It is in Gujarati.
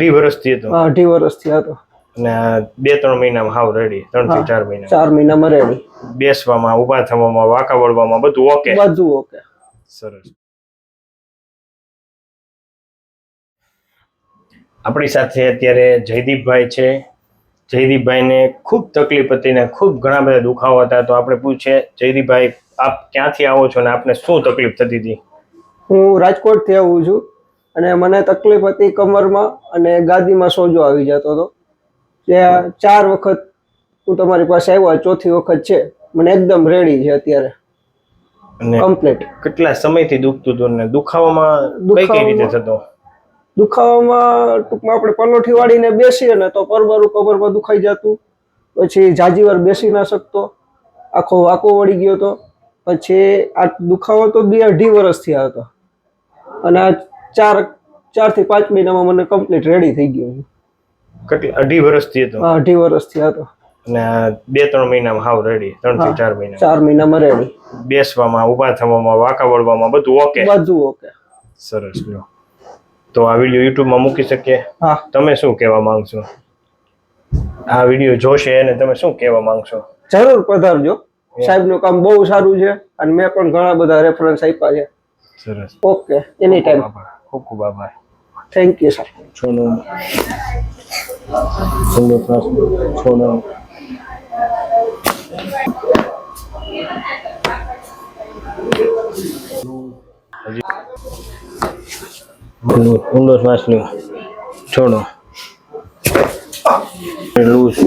2.5 વર્ષથી હતો. હા, 2.5 વર્ષથી હતો. અને 2-3 મહિનામાં હાવ રેડી. 3 થી 4 મહિના. 4 મહિનામાં રેડી. બેસવામાં, ઊભા થવામાં, વાંકા વળવામાં બધું ઓકે. બધું ઓકે. સરસ. આપણી સાથે અત્યારે જયદીપભાઈ છે. જયદીપભાઈને ખૂબ તકલીફ હતી ને ખૂબ ઘણા બધા દુખાવા હતા. તો આપણે પૂછીએ, જયદીપભાઈ આપ ક્યાંથી આવો છો અને આપને શું તકલીફ થતી હતી? હું રાજકોટથી આવું છું અને મને તકલીફ હતી કમરમાં અને ગાદીમાં સોજો આવી જતો હતો. ત્યાં 4 વખત હું તમારી પાસે આવ્યો, 4થી વખત છે. મને એકદમ રેડી છે અત્યારે. અને કમ્પ્લીટ. કેટલા સમયથી દુખતું હતું ને દુખાવામાં કઈ રીતે થતો? દુખાવામાં ટૂંકમાં આપણે પલોઠી વાળીને બેસીએ ને તો પરબરું કમરમાં દુખાઈ જતું. પછી જાજી વાર બેસી ના શકતો, આખો વાંકો વળી ગયો હતો. પછી આ દુખાવો તો 2.5 વર્ષથી હતો અને આ 4 થી 5 મહિનામાં મને કમ્પ્લીટ રેડી થઈ ગયો. કેટલા 2.5 વર્ષથી હતો? હા, 2.5 વર્ષથી હતો. અને 2-3 મહિનામાં હાવ રેડી. 3 થી 4 મહિના. 4 મહિનામાં રેડી. બેસવામાં, ઊભા થવામાં, વાંકા વળવામાં બધું ઓકે. બધું ઓકે. સરસ. લ્યો તો આ વિડીયો યુટ્યુબમાં મૂકી શકીએ? હા. તમે શું કહેવા માંગશો? આ વિડીયો જોશે અને તમે શું કહેવા માંગશો? જરૂર પધારજો. સાહેબનું કામ બહુ સારું છે અને મેં પણ ઘણા બધા રેફરન્સ આપ્યા છે. સરસ. Okay, any time. ખૂબ ખૂબ આભાર. Thank you sir. છોનો છોનો ઊંડો શ્વાસ લ્યો. છોડો. લૂઝ.